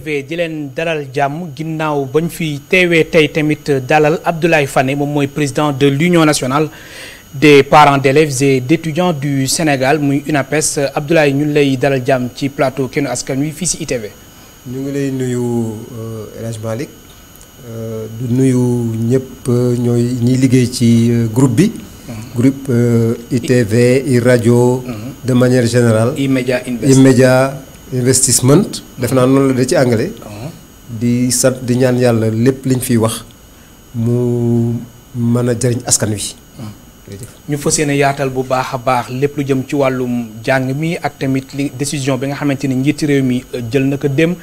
ITV di leen dalal jàmm ginnaaw bañ fi teewee tey tamit dalal Abdoulaye Fane moom mooy président de l'Union nationale des parents d'élèves et d'étudiants du Sénégal muy UNAPES. Abdoulaye ñu lay dalal jàmm ci plateau Kennu Askan Wi fii si ITV. ñu ngi lay nuyu El Hadj Malick du nuyu ñëpp ñiy liggéey ci groupe bi. Groupe ITV iRadio de manière générale. E-Media Investissement def naa noonu la de ci anglais. di sant di ñaan yàlla lépp liñ fiy wax mu mën a jëriñ askan wi. ñu fas yéene yaatal bu baax a baax lépp lu jëm ci wàllum jàng mi ak tamit li décision bi nga xamante ni njiiti réew mi jël na ko dem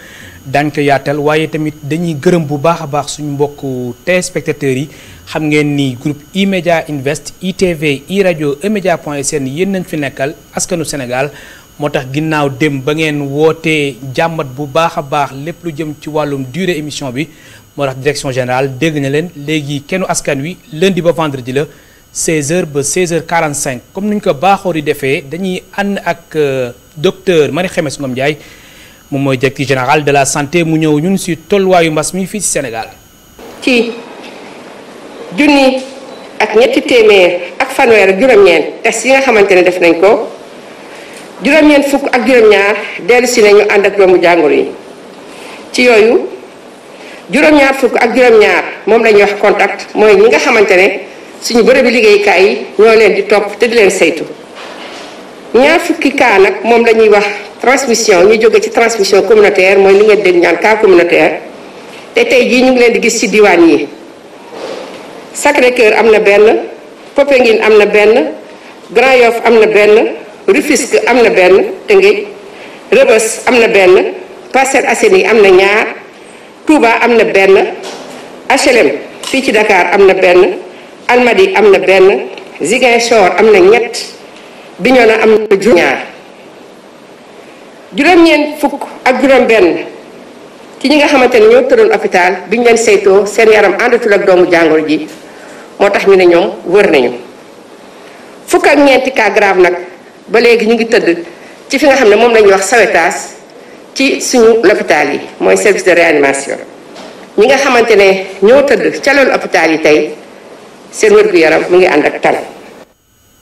daañ ko yaatal waaye tamit dañuy gërëm bu baax a baax suñu mbokku téléspectateurs yi xam ngeen ni groupe E-Media Invest ITV iRadio eMedia.sn yéen nañ fi nekkal askanu Sénégal moo tax ginnaaw dem ba ngeen wootee jàmbat bu baax a baax lépp lu jëm ci wàllum durée émission bi moo tax direction générale dégg na leen léegi Kennu Askan Wi lundi ba vendredi la 16h ba 16h45 comme ni ñu ko baaxoo di defee dañuy ànd ak docteur Marie Khemesse Ngom Ndiaye moom mooy directeur général de la santé mu ñëw ñun si tolluwaayu mbas mi fii si Sénégal. ci junni ak ñetti téeméer ak fanweer ak juróom-ñeent test yi nga xamante ne def nañ ko juróom-ñeent fukk ak juróom-ñaar dellu si nañu ànd ak doomu jàngoro yi ci yooyu juróom-ñaar fukk ak juróom-ñaar moom la ñuy wax contact mooy ñi nga xamante ne. suñu bërëbi liggéeykaay yi ñoo leen di topp te di leen saytu ñaar fukki cas nag moom la ñuy wax transmission ñu jóge ci transmission communautaire mooy li ngeen dégg ñaan cas communautaire te tey jii ñu ngi leen di gis ci diwaan yi Sacré-Cœur am na benn Popenguine am na benn Grand Yoff am na benn Rufisque am na benn Tëngéej Rebeuss am na benn Parcelles Assainies am na ñaar Touba am na benn HLM fii ci Dakar am na benn Almadi am na benn Ziguinchor am na ñett Bignona am na juróom-ñeent fukk ak juróom-benn ci ñi nga xamante ne ñoo tëroon hôpital bi ñu leen saytoo seen yaram àndatul ak doomu jàngoro ji moo tax ñu ne ñoom wër nañu fukk ak ñeenti cas grave nag ba léegi ñu ngi tëdd ci fi nga xam ne moom la ñuy wax Sowétas ci suñu l'hôpital yi mooy service de réanimation ñi nga xamante ne ñoo tëdd ca loolu hôpital yi tey. seen wér-gu-yaram mu ngi ànd ak tal.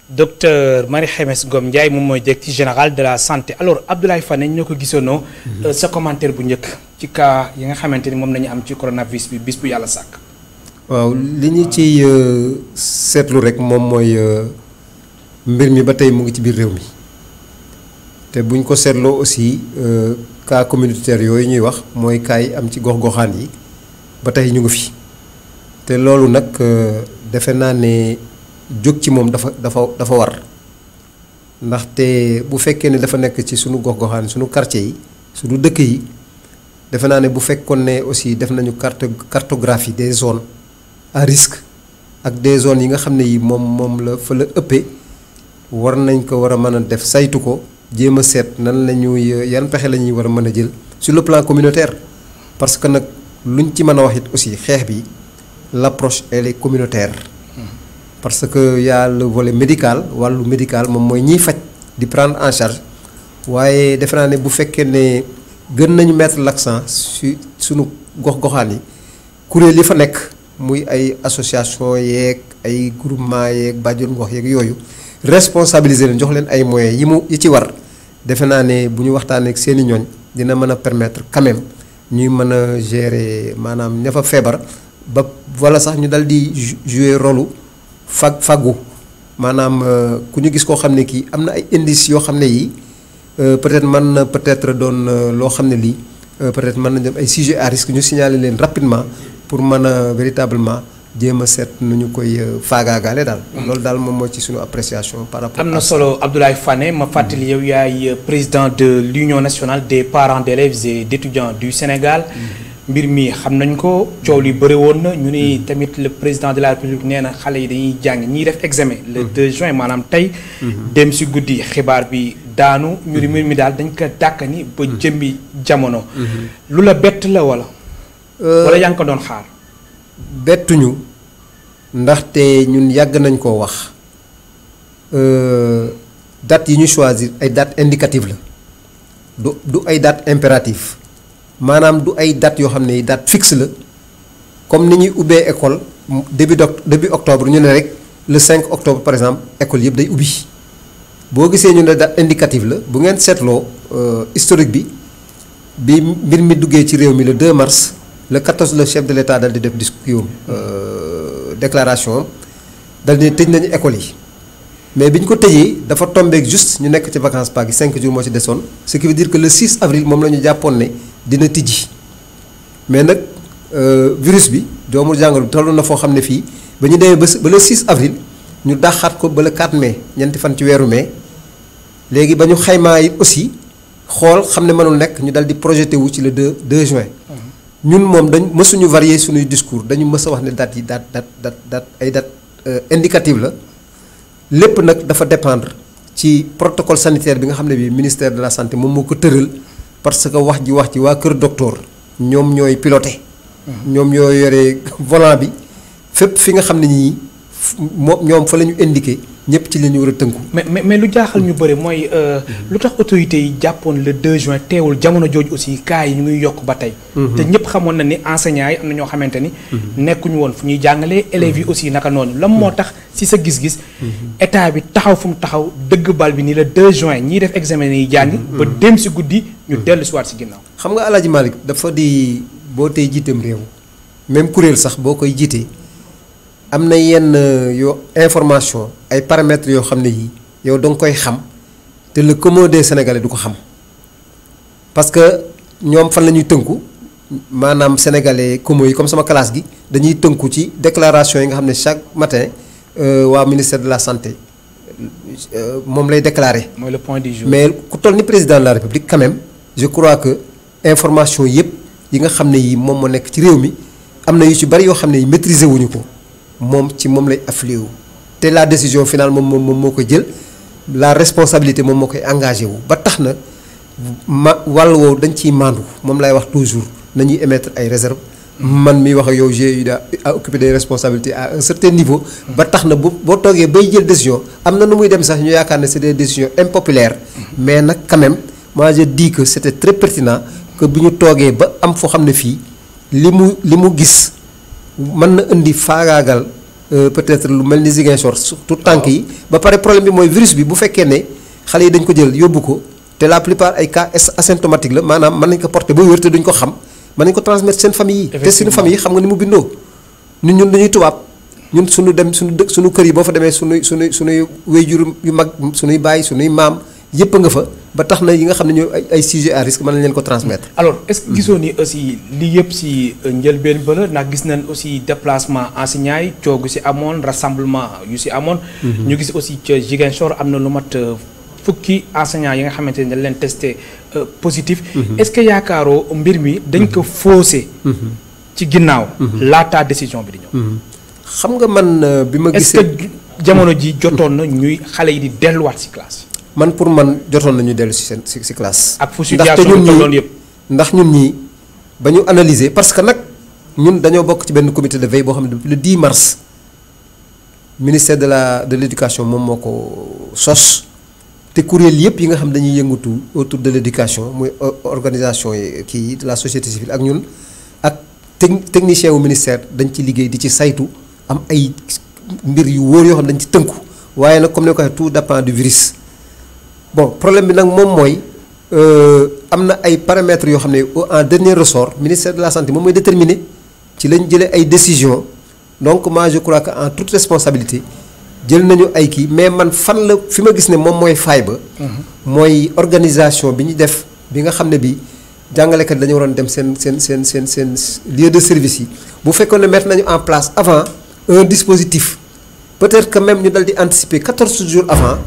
docteur Marie Khemesse Ngom Ndiaye moom mooy directeur général de la santé alors Abdoulaye Fane ñoo ko gisoonoo. sa commentaire bu njëkk ci cas yi nga xamante ni moom la ñu am ci coronavirus bi bis bu yàlla sàkk. waaw li ñu ciy seetlu rek moom mooy mbir mi ba tey mu ngi ci biir réew mi te buñ ko seetloo aussi cas communautaire yooyu ñuy wax mooy cas yi am ci gox-goxaan yi ba tey ñu ngi fi te loolu nag. defe naa ne jóg ci moom dafa war ndaxte bu fekkee ne dafa nekk ci sunu gox-goxaan sunu quartier yi sunu dëkk yi defe naa ne bu fekkoon ne aussi def nañu cartographie des zones à risque ak des zones yi nga xam ne yi moom la fa la ëppee war nañ ko war a mën a def saytu ko jéem a seet nan la ñuy yan pexe la ñuy war a mën a jël sur le plan communautaire parce que nag luñ ci mën a wax it aussi xeex bi. L'approche elle est communautaire parce que y a le volet médical wàllu médical moom mooy ñiy faj di prendre en charge waaye defe naa ne bu fekkee ne gën nañu mettre l'accent sur sunu gox-goxaan yi kuréel yi fa nekk muy ay association yeeg ay groupement yeeg bàjjenu gox yeeg yooyu responsabiliser leen jox leen ay moyens yi ci war defe naa ne bu ñu waxtaanee ak seeni ñooñ dina mën a permettre quand même ñuy mën a gérer maanaam ña fa feebar. ba wala sax ñu dal di jouer rôle faggu maanaam ku ñu gis koo xam ne kii am na ay indices yoo xam ne yi peut-être mën na peut-être doon loo xam ne lii peut-être mën na dem ay sujets à risque ñu signaler leen rapidement pour mën a véritablement jéem a seet nu ñu koy faagaagaale daal. loolu daal moom moo ci suñu appréciation par rapport. am na solo Abdoulaye Fane ma fàttali yow yaay président de l'Union nationale des parents d'élèves et d'étudiants du Sénégal. mbir mi xam nañ ko coow li bëri woon na ñu ni tamit le président de la république nee na xale yi dañuy jàng ñiy def examen le 2 juin maanaam tey dem si guddi xibaar bi daanu ñu ni mbir mi daal dañ ko dàkkani ba jëmbi jamono lu la bett la wala yaa ngi ko doon xaar bettuñu ndaxte ñun yàgg nañ koo wax date yi ñu choisir ay date indicative la du ay date impérative maanaam du ay date yoo xam ne date fixe la comme ni ñuy ubbee école début octobre ñu ne rek le 5 octobre par exemple école yëpp day ubbi boo gisee ñu ne date indicative la bu ngeen seetloo historique bi mbir mi duggee ci réew mi le 2 mars le 14 le chef de l'État dal di def discours déclaration dal di tëj nañu école yi mais bi ñu ko tëjee dafa tombeek juste ñu nekk ci vacances Pâques yi 5 jours moo ci desoon ce qui veut dire que le 6 avril moom la ñu jàppoon ne dina tijji mais nag virus bi doomu jàngoro bi toll na foo xam ne fii ba ñu demee ba le 6 avril ñu daxaat ko ba le 4 mai ñeenti fan ci weeru mai léegi ba ñu xaymaa it aussi xool xam ne mënul nekk ñu dal di projeté wu ci le 2 juin. ñun moom dañ mësuñu varier suñuy discours dañu mës a wax ne date yi date ay date indicative la lépp nag dafa dépendre ci protocole sanitaire bi nga xam ne bii ministère de la santé moom moo ko tëral parce que wax ji waa kër docteur ñoom ñooy piloté. ñoom ñoo yore volant bi fépp fi nga xam ne ñii ñoom fa la ñu indiqué ñëpp ci la ñu war a tënku. mais lu jaaxal ñu bëri mooy lu tax autorités yi jàppoon le 2 juin teewul jamono jooju aussi cas yi ñu ngi yokk ba tey. te ñëpp xamoon na ni enseignants yi am na ñoo xamante ni. nekkuñu woon fu ñuy jàngalee élèves yi aussi naka noonu lan moo tax si sa gis-gis. état bi taxaw fu mu taxaw dëgg bal bi ni le 2 juin ñiy def examen yi jàng. ba dem si guddi ñu dellu si waat si ginnaaw. xam nga El Hadj Malick dafa di boo tey jiiteem réew même kuréel sax boo koy jiitee am na yenn information ay paramètres yoo xam ne yii yow da nga koy xam te le commun des Sénégalais du ko xam parce que ñoom fan la ñuy tënku maanaam sénégalais commun yi comme sama classe gi dañuy tënku ci déclaration yi nga xam ne chaque matin waa ministère de la santé moom lay déclarer. mooy le point du jour. mais ku toll ni président de la république quand même je crois que information yëpp yi nga xam ne yii moom moo nekk ci réew mi am na yu ci bari yoo xam ne yi maîtriser wuñu ko. moom ci moom lay affilié wu te la décision finale moom moo ko jël la responsabilité moom moo koy engagé wu ba tax na wàll woowu dañ ciy maandu moom lay wax toujours nañuy émettre ay réserves man mi wax ak yow j'ai eu à occuper des responsabilités à un certain niveau ba tax na boo toogee bay jël décision am na nu muy dem sax ñu yaakaar ne c'est des décisions impopulaires mais nag quand même moi je dis que c'était très pertinent que bi ñu toogee ba am foo xam ne fii li mu gis mën na indi faagaagal peut-être lu mel ni Ziguinchor surtout tànk yi ba pare problème bi mooy virus bi bu fekkee ne xale yi dañ ko jël yóbbu ko te la plupart ay cas asymptomatique la maanaam mën nañ ko porter ba wér te duñ ko xam mën nañ ko transmettre seen famille yi te suñu famille yi xam nga ni mu bindoo ñun dañuy tubaab ñun suñu dem suñu kër yi boo fa demee suñuy waajur yu mag suñuy baay suñuy maam yëpp nga fa ba tax na yi nga xam ne ñoo ay sujet à risque mën nañ leen ko transmettre. alors est-ce que gisoon ni aussi lii yëpp si njëlbeen ba la ndax gis nañ aussi déplacement enseignants yi coogu si amoon rassemblement yu si amoon. ñu gis aussi ca Ziguinchor am na lu mat fukki enseignants yi nga xamante ne dañ leen testé positif. est-ce que yaakaaroo mbir mi dañ ko faussé. ci ginnaaw. laataa décision bi di ñëw. xam nga man bi ma gisee. est-ce que jamono ji jotoon na ñuy xale yi di delluwaat si classe. man pour man jotoon nañu dellu ci classe. ak fu situation bi tolloon yëpp ndax ñun ñii ba ñu analyser parce que nag ñun dañoo bokk ci benn comité de veille boo xam ne depuis le 10 mars ministère de l'éducation moom moo ko sos te kuréel yëpp yi nga xam dañuy yëngatu autour de l'éducation muy organisation yi kii de la société civile ak ñun ak technicien wu ministère dañ ci liggéey di ci saytu am ay mbir yu wóor yoo xam dañ ci tënku waaye nag comme ni ko waxee tout dépend du virus. bon problème bi nag moom mooy am na ay paramètres yoo xam ne en dernier ressort ministère de la santé moom mooy déterminer ci lañ jëlee ay décisions donc moi je crois que en toute responsabilité jël nañu ay kii mais man fan la fi ma gis ne moom mooy faay ba. mooy organisation bi ñu def bi nga xam ne bi jàngalekat dañu waroon dem seen lieu de service yi bu fekkoon ne mettre nañu en place avant un dispositif peut-être que même ñu dal di anticiper 14 jours avant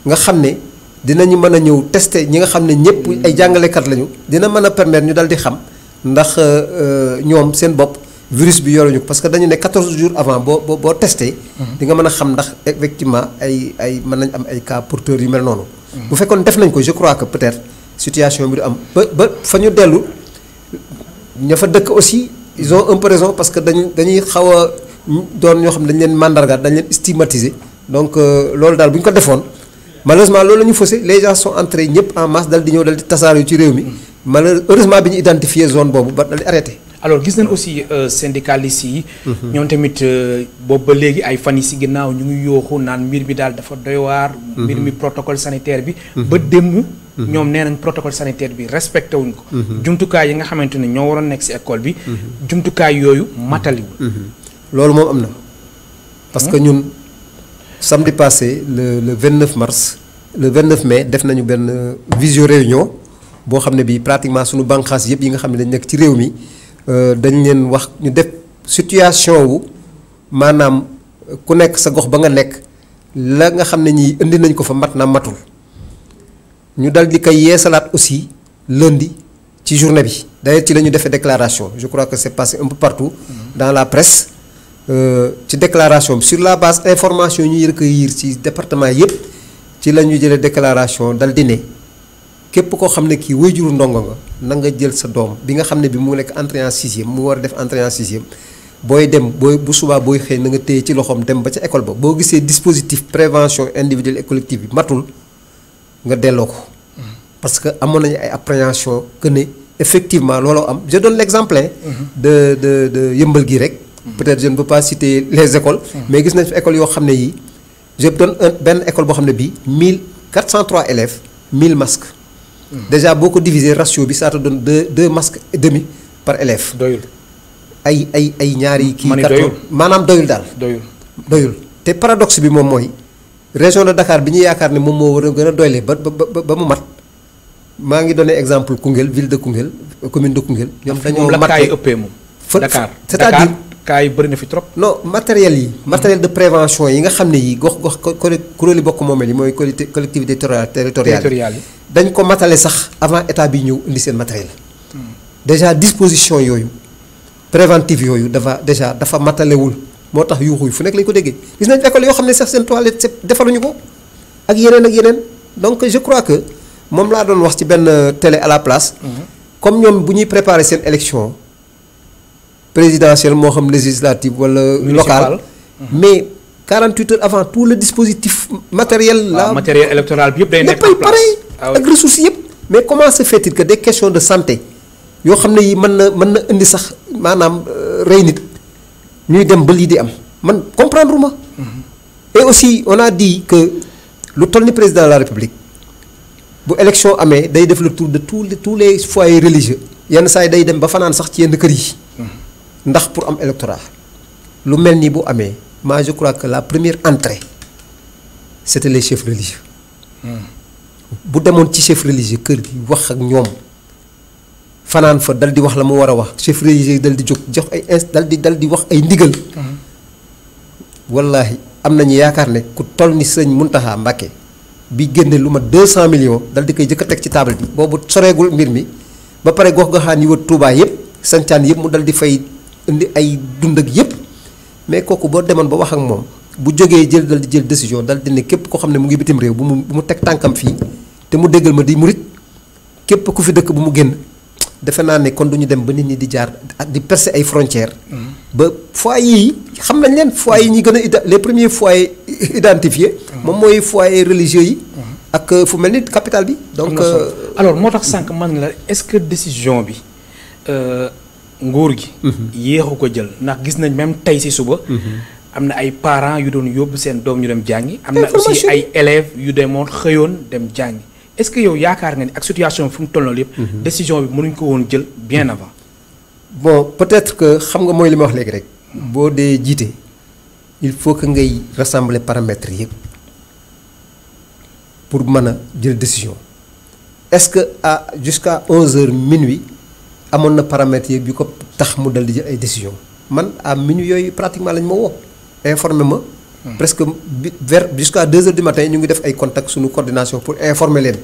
nga xam ne. dinañu mën a ñëw tester ñi nga xam ne ñëpp ay jàngalekat lañu dina mën a permettre ñu dal di xam ndax ñoom seen bopp virus bi yoruñu ko parce que dañu ne 14 jours avant boo testé. di nga mën a xam ndax effectivement ay mën nañ am ay cas porteurs yu mel noonu. bu fekkoon def nañ ko je crois que peut-être situation bi du am ba fa ñu dellu ña fa dëkk aussi ils ont un peu raison parce que dañuy xaw a doon ñoo xam ne dañ leen mandargaal dañ leen stigmatiser donc loolu daal bu ñu ko defoon. malheureusement loolu la ñu faussé les gens sont entrés ñëpp en masse dal di ñëw dal di tasaaroo ci réew mi heureusement bi ñu identifier zone boobu ba dal di arrêté. alors gis nañ aussi syndicalistes yi. ñoom tamit boobu ba léegi ay fan yi si ginnaaw ñu ngi yooxu naan mbir mi daal dafa doy waar. mbir mi protocole sanitaire bi. ba démb. ñoom nee nañ protocole sanitaire bi respecté wuñ ko. jumtukaay yi nga xamante ne ñoo waroon nekk si école bi. jumtukaay yooyu mataliwul. loolu moom am na parce que ñun samedi passé le 29 mars le 29 mai def nañu benn visio réunion boo xam ne bii pratiquement suñu bànqaas yëpp yi nga xam ne dañ nekk ci réew mi. dañ leen wax ñu def situation wu maanaam ku nekk sa gox ba nga nekk la nga xam ne ñii indi nañ ko fa mat na matul ñu dal di koy yeesalaat aussi lundi ci journée bi d'ailleurs ci la ñu defee déclaration je crois que c'est passé un peu partout dans la presse ci déclaration bi sur la base information yi ñuy recueillir ci département yépp ci la ñu jëlee déclaration dal di ne képp koo xam ne kii waajuru ndongo nga na nga jël sa doom bi nga xam ne bi mu nekk entrée en sixième mu war a def entrée en sixième booy dem bu subaa booy xëy na nga téye ci loxoom dem ba ca école ba boo gisee dispositif prévention individuelle et collective bi matul nga delloo ko. parce que amoon nañu ay appréhension que ne effectivement looloo am je donne l'exemple de yëmbal gi rek. peut-être je ne peux pas citer les écoles. mais gis nañ fi école yoo xam ne yii je donne benn école boo xam ne bii 1403 élèves 1000 masques. déjà boo ko diviser ratio bi ça te donne deux masques et demi par élève. doyul ay ñaari kii. doyul maanaam doyul daal. doyul te paradoxe bi moom mooy région de Dakar bi ñu yaakaar ne moom moo war a gën a doyle ba mu mat maa ngi donné exemple Koungheul ville de Koungheul commune de Koungheul. ñoom dañoo mat kaay ëppee moom. Dakar c'est-à-dire kaay bëri na fi trop. non matériel de prévention yi nga xam ne yi gox kuréeli bokk moomeel yi mooy collectivité territoriale yi. dañ ko matale sax avant état bi ñëw indi seen matériel. déjà disposition yooyu préventive yooyu dafa matalewul moo tax yuuxu fu nekk lañ ko déggee gis nañ école yoo xam ne sax seen toilette defaluñu ko ak yeneen donc je crois que moom laa doon wax ci benn télé à la place. comme ñoom bu ñuy préparer seen élection présidentielle moo xam législative wala locale mais 48 heures avant tout le dispositif matériel là matériel électoral bi yëpp day nekk en place ak ressources yëpp mais comment se fait-il que des questions de santé yoo xam ne yi mën na indi sax maanaam rey nit ñuy dem ba lii di am man comprendre ma et aussi on a dit que lu toll ni président de la République bu élection amee day def le tour de tous les foyers religieux yenn saa yi day dem ba fanaan sax ci yenn kër yi ndax pour am électorat lu mel ni bu amee moi je crois que la première entrée c'était les chefs religieux bu demoon ci chef religieux kër gi wax ak ñoom fanaan fa dal di wax la mu war a wax chef religieux dal di jóg jox ay dal di wax ay ndigal wallahi am nañu yaakaar ne ku toll ni sëñ Muntaxa Mbàkke bi génne lu ma 200 millions dal di koy jëkk a teg ci table bi boobu soreegul mbir mi ba pare gox-goxaan yi wër Touba yëpp sancaan yëpp mu dal di fay indi ay dund ak yëpp mais kooku boo demoon ba wax ak moom bu jógee dal di jël décision dal di ne képp koo xam ne mu ngi bitim réew bu mu teg tànkam fii te mu déggal ma di murit képp ku fi dëkk bu mu génn defe naa ne kon du ñu dem ba nit ñi di jaar di percer ay frontières. ba foyers yi xam nañ leen foyers yi ñi gën a les premiers foyers identifiés. moom mooy foyers religieux yi. ak fu mel ni capitale bi. donc alors moo tax sànq man la est-ce que décision bi nguur gi. yéexu ko jël ndax gis nañ même tey ci suba. am na ay parents yu doon yóbbu seen doom ñu dem jàngi. am na aussi ay élèves yu demoon xëyoon dem jàngi. est-ce que yow yaakaar nga ni ak situation fu mu tolloon yëpp. décision bi mënuñ ko woon jël bien avant. bon peut-être que xam nga mooy li ma wax léegi rek. boo dee jiite il faut que ngay rassembler paramètres yëpp pour mën a jël décision est-ce que jusqu'à 11h minuit amoon na paramètres yëpp yu ko tax mu dal di jël ay décision man à minuit yooyu pratiquement lañ ma woo informé ma. presque vers jusqu'à 2h du matin ñu ngi def ay contacts suñu coordination pour informer leen.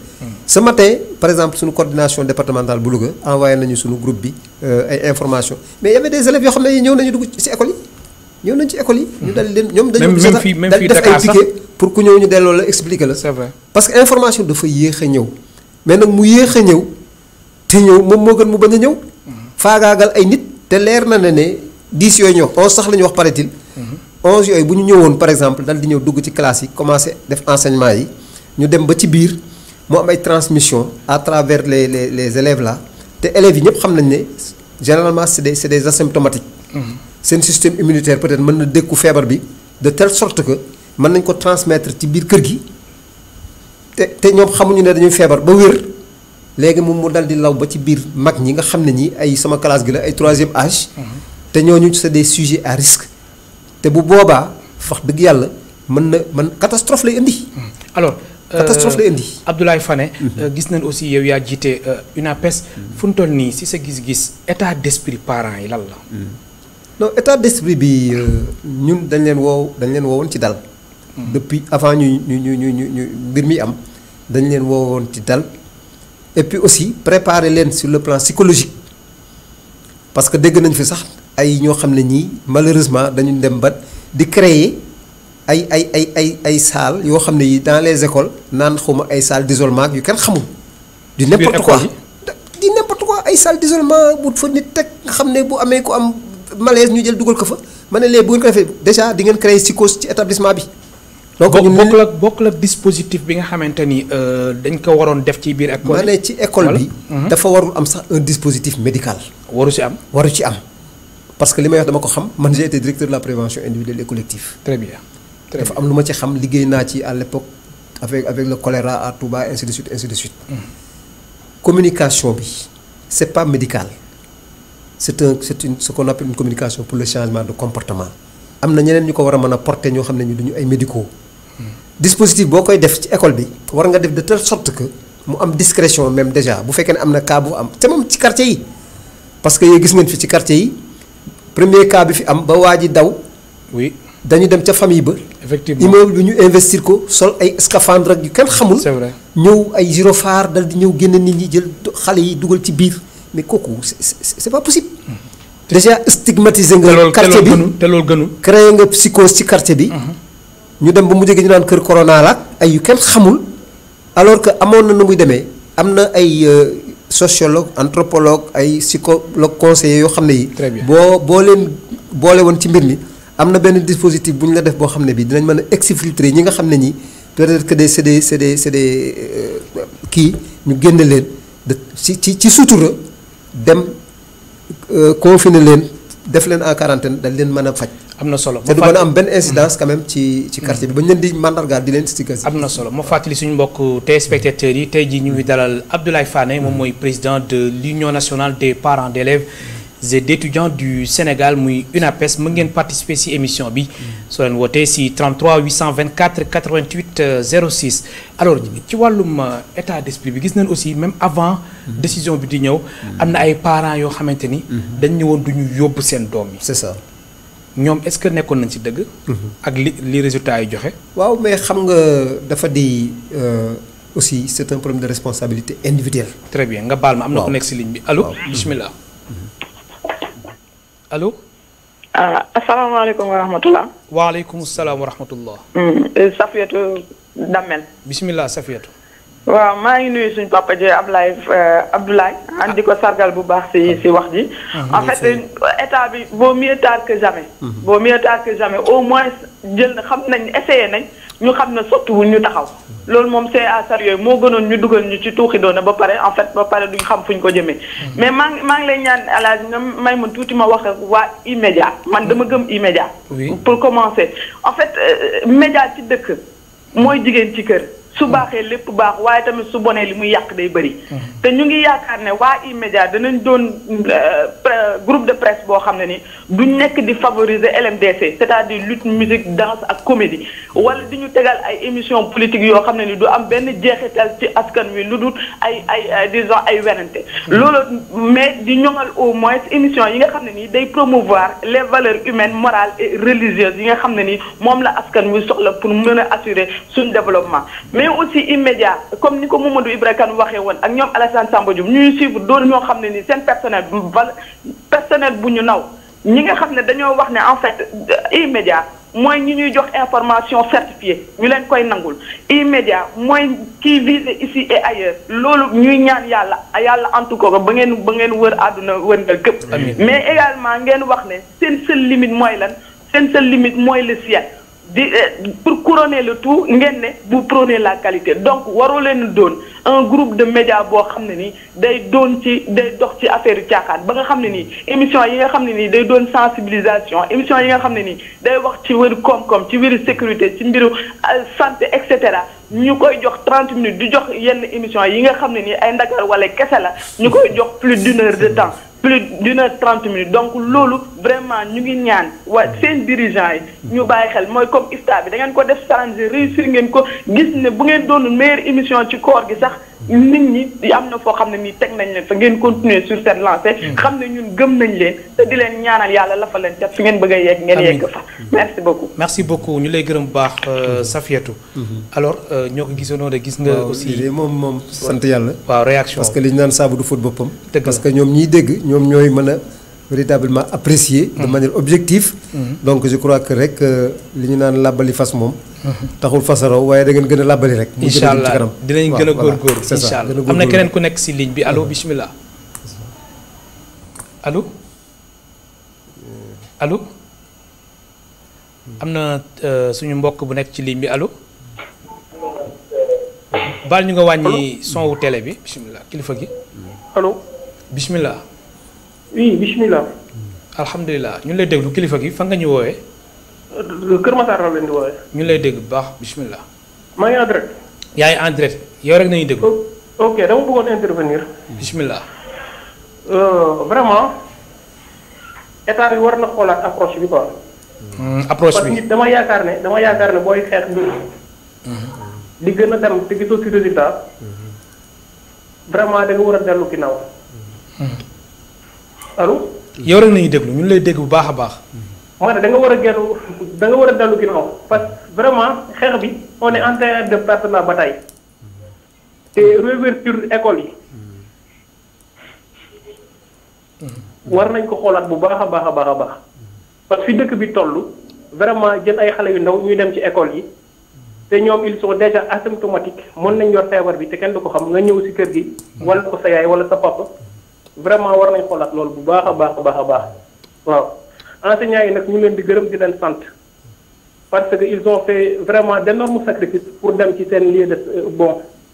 ce matin par exemple suñu coordination départementale bu Louga envoyé nañu suñu groupe bi ay informations mais y avait des élèves yoo xam ne ñëw nañu dugg ci école yi ñëw nañu ci école yi. ñu dal leen ñoom dañu. même fii def ay piquet pour ku ñëw ñu delloo la expliquer la. c'est vrai parce que information dafa yéex a ñëw mais nag mu yéex a ñëw te ñëw moom moo gën mu bañ a ñëw. faagaagal ay nit te leer na ne 10 yooyu ñëw 11 sax la ñu wax paraît-il 11 yooyu bu ñu ñëwoon par exemple dal di ñëw dugg ci classe yi commencé def enseignement yi ñu dem ba ci biir mu am ay transmission à travers les élèves là te élèves yi ñëpp xam nañ ne généralement c'est des asymptomatiques. seen système immunitaire peut-être mën na dékku feebar bi de telle sorte que mën nañ ko transmettre ci biir kër gi te ñoom xamuñu ne dañuy feebar ba wér léegi moom mu dal di law ba ci biir mag ñi nga xam ne ñi ay sama classe gi la ay 3e âge. te ñooñu c'est des sujets à risque te bu boobaa wax dëgg yàlla mën catastrophe lay indi. alors catastrophe lay indi. Abdoulaye Fane. gis nañ aussi yow yaa jiite UNAPES. fu mu toll nii si sa gis-gis état d'esprit parents yi lan la. non état d'esprit bi ñun dañ leen woowoon ci dal. depuis avant ñu mbir mi am dañ leen woowoon ci dal et puis aussi préparer leen sur le plan psychologique parce que dégg nañ fi sax ay ñoo xam ne ñii malheureusement dañu dem ba di créer ay salles yoo xam ne yi dans les écoles naan xawma ay salles d'isolement yu kenn xamul. di n'importe quoi ay salles d'isolement bu fa nit teg nga xam ne bu amee ku am malaise ñu jël dugal ko fa ma ne léegi bu ngeen ko defee déjà di ngeen créer psychose ci établissement bi. donc bokk la dispositif bi nga xamante ni dañ ko waroon def ci biir école. ma ne ci école bi. dafa warul am sax un dispositif médical. waru ci am. parce que li may wax dama ko xam man j'ai été directeur de la prévention individuelle et collective. très bien. dafa am lu ma ci xam liggéey naa ci à l'époque avec le choléra à Touba ainsi de suite. communication bi c'est pas médical. c'est ce qu'on appelle une communication pour le changement de comportement. am na ñeneen ñu ko war a mën a porter ñoo xam ne ñu duñu ay médicaux. dispositif boo koy def ci école bi war nga def de telle sorte que mu am discrétion même déjà bu fekkee ne am na cas bu am te moom ci quartier yi. parce que yooyu gis ngeen fi ci quartier yi premier cas bi fi am ba waa ji daw. oui dañu dem ca famille ba. effectivement immeuble bi ñu investir ko sol ay scaphandre ak yu kenn xamul. c'est vrai ñëw ay gyrophare dal di ñëw génn nit ñi jël xale yi dugal ci biir mais kooku c'est pas possible. déjà stigmatiser nga. quartier bi te loolu gënu. créer nga psychose ci quartier bi. ñu dem ba mu jógee ñu naan kër corona la ay yu kenn xamul. alors que amoon na nu muy demee am na ay sociologue anthropologue ay psychologue conseiller yoo xam ne yi. très bien boo leen boole woon ci mbir mi am na benn dispositif bu ñu la def boo xam ne bi dinañ mën a exfiltrer ñi nga xam ne ñi peut-être que c'est des kii ñu génne leen de ci sutura dem confiner leen def leen en quarantaine dañ leen mën a faj. am na solo te du mën a am benn incidence quand même ci quartier bi ba ñu leen di mandargaal di leen sticker. am na solo ma fàttali suñu mbokk téléspectateurs yi tey jii ñu ngi dalal Abdoulaye Fane moom mooy président de l'Union nationale des parents d'élèves et d'étudiants du Sénégal muy UNAPES mën ngeen participer ci émission bi soo leen wootee ci 33 824 88 06 alors ci wàllum état d'esprit bi gis nañ aussi même avant décision bi di ñëw am na ay parents yoo xamante ni dañ ñëwoon du ñu yóbbu seen doom yi. c'est ça. ñoom est-ce que nekkoon nañ ci dëgg. ak li résultats yi joxe. waaw mais xam nga dafa di aussi c'est un problème de responsabilité individuelle. très bien nga baal ma am na ku nekk ci ligne bi allo. bismillah. allo. asalaamaaleykum wa rahmatulah. waaleykum salaam wa rahmatullah. Safiatou Damel. bismillah Safiatou. waaw maa ngi nuyu suñu papa ji Abdoulaye di ko sargal bu baax si wax ji. en fait état bi vaut mieux tard que jamais. vaut mieux tard que jamais au moins jël na xam nañ essayé nañ ñu xam ne sottiwul ñu taxaw. loolu moom c'est à saluer moo gënoon ñu dugal ñu ci tuuxi doona ba pare en fait ba pare duñ xam fuñ ko jëmee. mais maa ngi lay ñaan alaaj nga may ma tuuti ma wax ak waa immédiat man dama gëm immédiat. pour commencer en fait média ci dëkk mooy jigéen ci kër. su baaxee lépp baax waaye tamit su bonee li muy yàq day bëri. te ñu ngi yaakaar ne waa immédiat danañ doon groupe de presse boo xam ne ni duñ nekk di favoriser LMDC c'est-à-dire lutte musique danse ak comédie wala di ñu tegal ay émissions politiques yoo xam ne ni du am benn jeexital ci askan wi lu dul ay disons ay werante. loolu mais di ñoŋal au moins émission yi nga xam ne nii day promouvoir les valeurs humaines morales et religieuses yi nga xam ne ni moom la askan wi soxla pour mën a assurer suñu développement. mais aussi immédiat comme ni ko Mamadou Ibra Kane waxee woon ak ñoom Alassane Samba Diop ñuy suivre doon ñoo xam ne ni seen personnel bu ñu naw ñi nga xam ne dañoo wax ne en fait immédiat mooy ñi ñuy jox information certifiée ñu leen koy nangul immédiat mooy kii visé ici et ailleurs loolu ñuy ñaan yàlla en tout cas ba ngeen wër àdduna wërngal këpp mais également ngeen wax ne seen seule limite mooy lan seen seule limite mooy le ciel pour couronner le tout ngeen ne vous prenez la qualité donc waroo leen doon un groupe de médias boo xam ne nii day dox ci affaire yu caaxaan ba nga xam ne nii émission yi nga xam ne nii day doon sensibilisation émission yi nga xam ne nii day wax ci wéru koom-koom ci wéru sécurité ci mbiru santé et cetera ñu koy jox 30 minutes di jox yenn émission yi nga xam ne nii ay Ndakaaru wala kese la ñu koy jox plus d'une heure de temps plus d'une heure 30 minutes donc loolu vraiment ñu ngi ñaan seen dirigeants yi ñu bàyyi xel mooy comme ifta bi da ngeen ko def changé réussir ngeen ko gis ne bu ngeen doon meilleure émission ci koor gi sax nit ñi am na foo xam ne nii teg nañ leen fa ngeen continuer sur cette lancée xam ne ñun gëm nañ leen te di leen ñaanal yàlla la fa leen cat fi ngeen bëgg a yegg ngeen yegg fa merci beaucoup merci beaucoup ñu lay gërëm bu baax Safiatou alors ñoo ko gisoonoo de gis nga aussi moom sant yàlla waaw réaction parce que li ñu naan saabu du fóot boppam dëgg parce que ñoom ñiy dégg ñoom ñooy mën a véritablement apprécier de manière objective donc je crois que rek li ñu naan làbbali fas moom taxul fasaraw waaye da ngeen gën a làbbali rek incha allah dinañ gën a góorgóorlu incha allah am na keneen ku nekk si ligne bi allo bismillah allo allo am na suñu mbokk bu nekk ci ligne bi allo baal ñu nga wàññi son wu télé bi bismillah kilifa gi allo bismillah oui bismillah alhamdulilah ñu lay déglu kilifa gi fan nga ñu woowee Kër Massar la leen di woowee ñu lay dégg bu baax bismillah maa ngi en direct yaa ngi en direct yow rek nañu déglu ok dama bëggoon intervenir bismillah vraiment état bi war na xoolaat approche bi quoi approche parce que bi nit dama yaakaar ne booy xeex mbir di gën a dem te gisoo ci résultat vraiment da nga war a dellu ginnaaw allo yow rek nañu déglu ñu lay dégg bu baax a baax moo ne da nga war a dellu ginnaaw parce que vraiment xeex bi on est en train de perdre la bataille te réouverture école yi war nañ ko xoolaat bu baax a baax a baax a baax parce que fi dëkk bi toll vraiment jël ay xale yu ndaw ñuy dem ci école yi te ñoom ils sont déjà asymptomatiques mën nañ yor feebar bi te kenn du ko xam nga ñëw ci kër gi wala ko sa yaay wala sa papa vraiment war nañ xoolaat loolu bu baax a baax a baax a baax waaw enseignants yi nag ñu leen di gërëm di leen sant parce que ils ont fait vraiment d'énormes sacrifices pour dem ci seen lieu de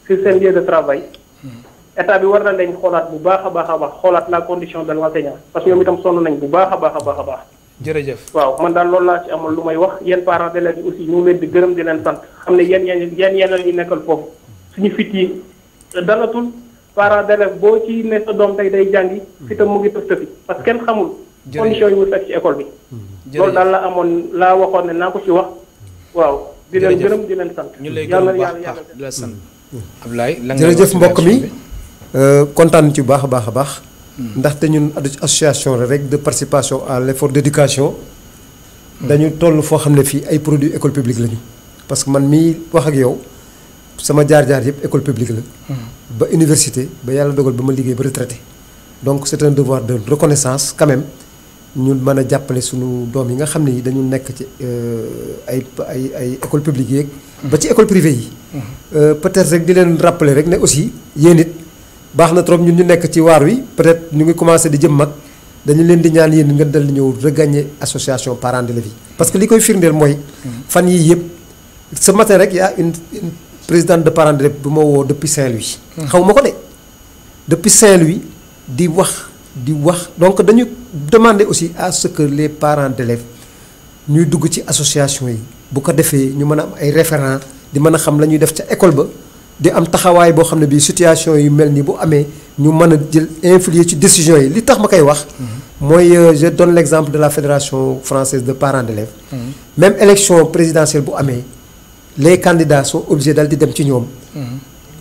ci seen lieu de travail état bi war na leen xoolaat bu baax a baax a baax xoolaat la condition de l'enseignant parce que ñoom itam sonn nañ bu baax a baax a baax a baax. jërëjëf waaw man daal loolu laa ci amal lu may wax yéen parents d'élèves yi aussi ñu ngi leen di gërëm di leen sant xam ne yéen yi nekkal foofu suñu fit yi dalatul parents d'élèves boo ci ne sa doom tey day jàngi fitam mu ngi tëf tëfi parce que kenn xamul condition yi mu fekk ci école bi loolu daal la amoon laa waxoon ne naa ko ci wax waaw di leen gërëm di leen sant ñu lay gërëm bu baax di la sant Abdoulaye jërëjëf mbokk mi kontaan ci bu baax a baax a baax ndaxte ñun association la rek de participation à l'effort d'éducation dañu toll foo xam ne fii ay produits école publique lañu parce que man mii wax ak yow sama jaar-jaar yëpp école publique la ba université ba yàlla dogal ba ma liggéey ba retraité donc c'est un devoir de reconnaissance quand même ñu mën a jàppale suñu doom yi nga xam ne yi dañu nekk ci ay école publique yeeg ba ci école privée yi peut-être rek di leen rappeler rek ne aussi yéen it baax na trop ñun ñu nekk ci waar wi peut-être ñu ngi commencé di jëm mag dañu leen di ñaan yéen nga dal di ñëw regagner association parents d'élèves yi parce que li koy firndeel mooy fan yii yëpp ce matin rek y a une présidente de parents d'élèves bu ma woo depuis Saint-Louis xaw ma ko de depuis Saint-Louis di wax donc dañu demander aussi à ce que les parents d'élèves ñuy dugg ci association yi bu ko defee ñu mën a am ay référents di mën a xam la ñuy def ca école ba di am taxawaay boo xam ne bii situation yu mel nii bu amee ñu mën a jël influer ci décision yi li tax ma koy wax mooy je donne l'exemple de la fédération française de parents d'élèves même élection présidentielle bu amee les candidats sont obligés dal di dem ci ñoom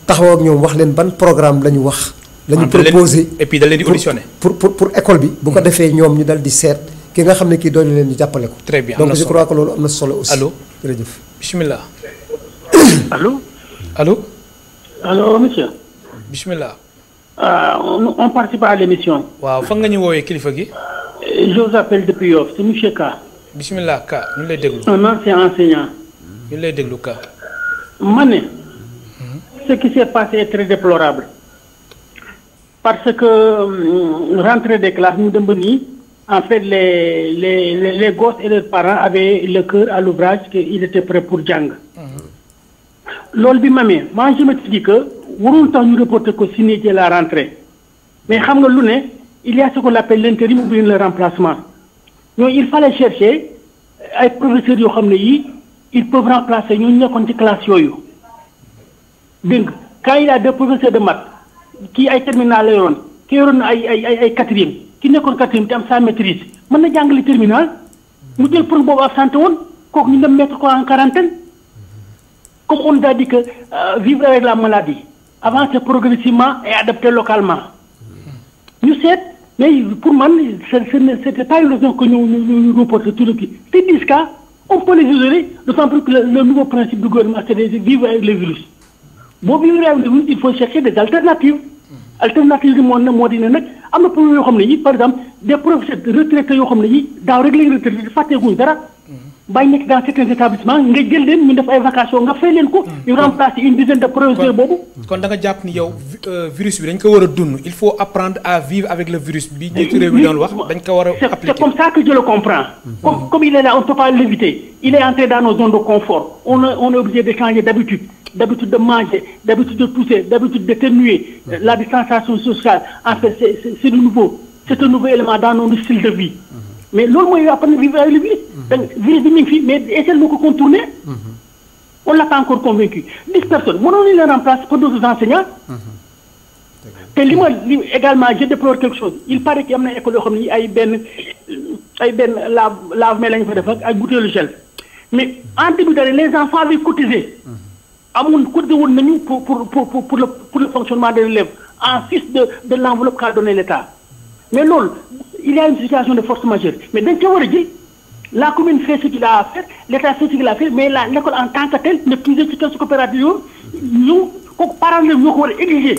taxaw ak ñoom wax leen ban programme la ñu wax la ñu proposé et puis da leen di auditionné pour école bi bu ko defee ñoom ñu dal di seet ki nga xam ne kii doon leen ñu jàppale ko très bien donc je crois que loolu am na solo aussi allo jërëjëf bismillah Allô? allo Allô, monsieur? bismillah On participe à l'émission. waaw fan nga ñu woowee kilifa gi Je vous appelle depuis Yoff, c'est monsieur K. bismillah Ka ñu lay déglu Un ancien enseignant. ñu lay déglu Ka Mané, ce qui s'est passé est très déplorable. Parce que rentrée des classes, nous demandons, en fait, les gosses et leurs parents avaient le cœur à l'ouvrage qu'ils étaient prêts pour Djang. L'ol bi mamé, moi je me dis que warul tax ñu reporter ko signer la rentrée mais xam nga lu ne il y a ce qu'on appelle l'intérim ou bien le remplacement ñooñu il fallait chercher ay professeurs yoo xam ne yii ils peuvent remplacer ñooñu nekkoon ci classe yooyu dégg nga quand il y a deux professeurs de maths kii ay terminal la yoroon ki yoroon ay quatrième ki nekkoon quatrième te am sa maîtrise mën na jàngale terminal mu jël pour boobu absenté woon kooku ñu dem mettre ko en quarantaine comme on a dit que vivre avec la maladie avancer progressivement et adapter localement ñu seet mais pour moi c'était pas une raison que nous reporter tout le kii ces 10 cas on peut les isoler d'autant plus que le nouveau principe du gouvernement c'est de vivre avec le virus boo vivre avec le virus il faut chercher des alternatives alternatives yi moo di ne nag am na problème yoo xam ne yi par exemple des professeurs retraités yoo xam ne yi daaw rek lañ retraité fàtteeguñ dara bàyyi nekk dans certains établissements nga jël leen ñu def ay vacations nga fay leen ko ñu remplacer une dizaine de professeurs boobu. kon da nga jàpp ni yow virus bi dañ ko war a dund il faut apprendre à vivre avec le virus bi njiitu réew mi doon wax dañ ko war a appliquer. C'est comme ça que je le comprends. Comme il est là on ne peut pas l'éviter il est entré dans nos zones de confort on est obligé de changer d'habitude de manger d'habitude de tousser d'habitude d'éternuer la distanciation sociale en fait c'est du nouveau c'est un nouveau élément dans notre style de vie. mais loolu mooy apprendre vivre avec le virus. virus bi mi ngi fi mais essayer de ko contourner. on l'a pas encore convaincu 10 personnes mënoon nañu leen remplacer par d'autres enseignants. te li également je déplore quelque chose il paraît que am na école yoo xam ne ay benn lave-mains lañu fa def ak ay bouteilles gel mais en début d'année les enfants avaient cotisé. cotisé woon nañu pour le fonctionnement de l'élève en plus de l'enveloppe qu'a donné l'État mais loolu. il y a une situation de force majeure mais dañ ca war a jël la commune fait ce qu'il a à faire l'État fait ce qu'il a à faire mais l'école en tant que telle ne puise ci quelque coopérative yooyu ñu kooku parents ñoo ko war a exiger.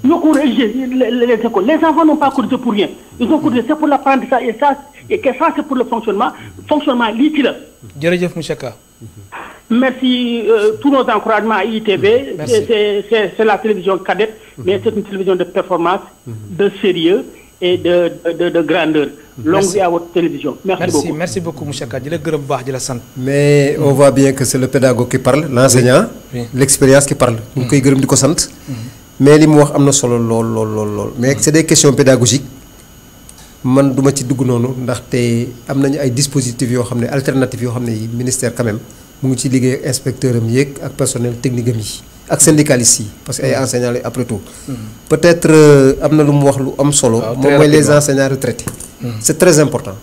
ñoo ko war a exiger les écoles les enfants n'ont pas cotisé pour rien ils ont cotisé c'est pour l'apprentissage et ça c'est pour le fonctionnement lii ci la. jërëjëf monsieur Ka. Merci tous nos encouragements à ITV. C'est la télévision cadette mais c'est une télévision de performance de sérieux et de grandeur. Longue vie à votre télévision. Merci beaucoup monsieur Ka di la gërëm bu baax di la sant. mais on voit bien que c'est le pédagogue qui parle l'enseignant. Oui. L'expérience qui parle. ñu koy gërëm di ko sant. mais li mu wax am na solo lool mais c'est des questions pédagogiques man duma ci dugg noonu ndaxte am nañu ay dispositifs yoo xam ne alternatives yoo xam ne ministère quand même mu ngi ci liggéey ak inspecteur am yeeg ak personnel technique am yi ak syndicalistes yi parce que ay enseignants la après tout. peut-être am na lu mu wax lu am solo. moom mooy les enseignants retraités. c'est très important.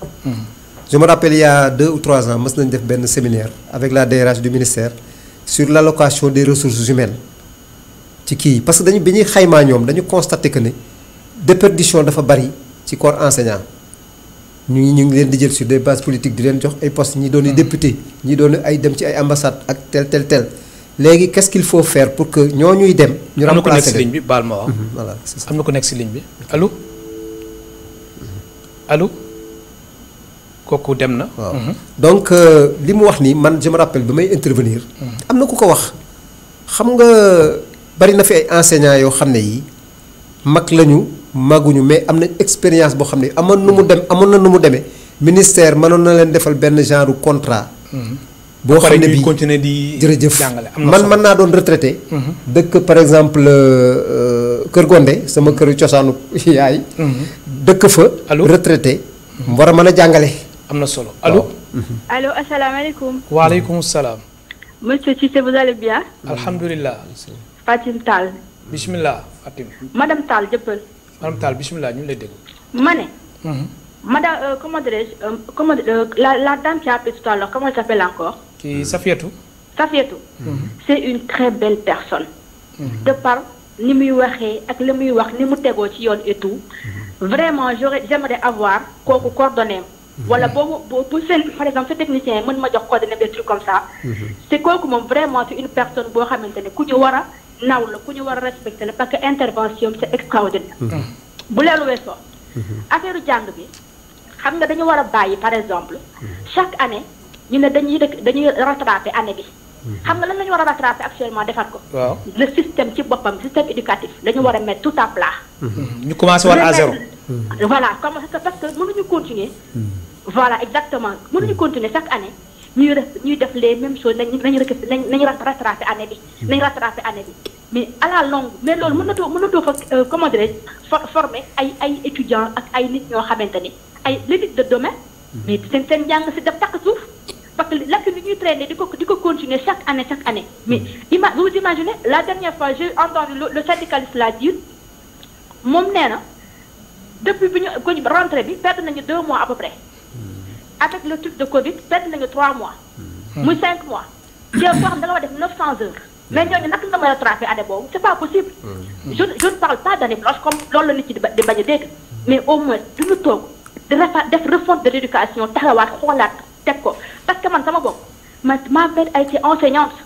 je me rappelle il y a 2 ou 3 ans mës nañu def benn séminaire avec la DRH du ministère sur l'allocation des ressources humaines ci kii parce que bi ñuy xaymaa ñoom dañu constater que ne déperdition dafa bari ci corps enseignant ñu ngi leen di jël sur des bases politiques di leen jox ay postes ñi doon député ñi doon ay dem ci ay ambassades ak tel léegi qu'est-ce qu'il faut faire pour que ñooñuy dem. ñu remplacer leen am na ko nekk si ligne bi baal ma wax. voilà c'est ça am na ko nekk si ligne bi allo kooku dem na. waaw donc li mu wax nii man je me rappelle bi may intervenir. am na ku ko wax xam nga bari na fi ay enseignants yoo xam ne yi mag lañu. maguñu mais am nañ expérience boo xam ne amoon na nu mu demee ministère mënoon na leen defal benn genre contrat. boo xam ne bii continuer di jërëjëf jàngale man mën naa doon retraité. dëkk par exemple Kër Gondé sama këru cosaanu yaay. dëkk fa. retraité. war a mën a jàngale. am na solo allo. allo asalaamaaleykum. waaleykum salaam. monsieur Cissé vous allez bien. alhamdulilah. Fatim Tall. bismillah Fatim. madame Tall jëppal. madame Tall bismillah ñu ngi lay déglu. ma ne. madame comment dirais-je la dame qui a appelé tout à l'heure comment elle s'appelle encore. Qui Safiatou. Safiatou. C'est une très belle personne. De par ni muy waxee ak li muy wax ni mu tegoo ci yoon et tout. Vraiment j'aimerais avoir kooku coordonnées. wala boobu seen par exemple ce technicien mën ma jox coordonnées des trucs comme ça. c'est kooku moom vraiment c'est une personne boo xamante ne ku ñu war a naw la ku ñu war a respecter la parce que intervention c'est extraordinaire. bu leelu weesoo. affaire jàng bi xam nga dañu war a bàyyi par exemple chaque année ñu ne dañuy rattraper année bi. xam nga lan la ñu war a rattraper actuellement defar ko. waaw le système ci boppam système éducatif dañu war a mettre tout à plat. ñu commencé war à zéro. voilà parce que mënuñu continuer. voilà exactement mënuñu continuer chaque année ñuy def les mêmes choses nañu rattraper année bi. nañu rattraper année bi mais à la longue mais loolu mënatoo fa comment dirais-je former ay étudiants ak ay nit ñoo xamante ni ay l'élite de demain. mais seen njàng si def takk suuf. parce que lakk ni ñuy traîner di ko continuer chaque année mais vous imaginez la dernière fois j'ai entendu le syndicaliste la dire moom nee na depuis bi ñu rentrée bi perdre nañu 2 mois à peu près avec le truc de Covid perdre nañu 3 mois muy 5 mois yow koo xam da nga war def 900 heures mais ñooñu naka nga mën a rattraper année boobu c'est pas possible je ne parle pas d'année blanche comme loolu la nit ci di bañ a dégg mais au moins duñu toog def refonte de l'éducation taxawaat xoolaat teg ko parce que man sama bopp ma mère a été enseignante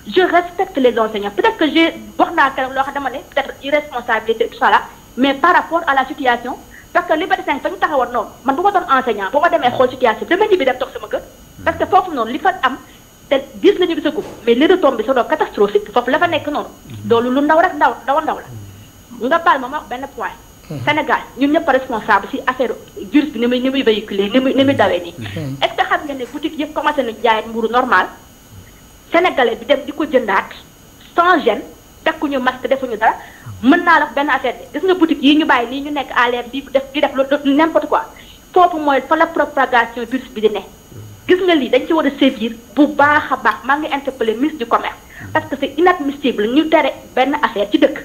je respecte les enseignants peut-être que j'ai wax naa keroog loo xam dama ne peut-être irresponsabilité tout ça là mais par rapport à la situation parce que Liberté 5 fa ñu taxawoon noonu man bu ma doon enseignant bu ma demee xool situation bi dama ñibbi dem toog sama kër parce que foofu noonu li fa am te gis la ñu gisagum mais les retombées sont catastrophiques foofu la fa nekk noonu loolu lu ndaw rek ndaw la nga baal ma wax benn point Sénégal ñun ñëpp responsable ci affaire virus bi ni muy véhiculer ni muy dawee nii est-ce que xam nga ne boutique yëpp commencé nañu jaay mburu normal sénégalais bi dem di ko jëndaat sans gêne tekkuñu masque defuñu dara mën naa la benn affaire bi gis nga boutique yi ñu bàyyi nii ñu nekk à l'air di def n'importe quoi foofu mooy fa la propagation virus bi di ne gis nga lii dañ ci war a sévir bu baax a baax maa ngi interpellé ministre du commerce parce que c'est inadmissible ñu tere benn affaire ci dëkk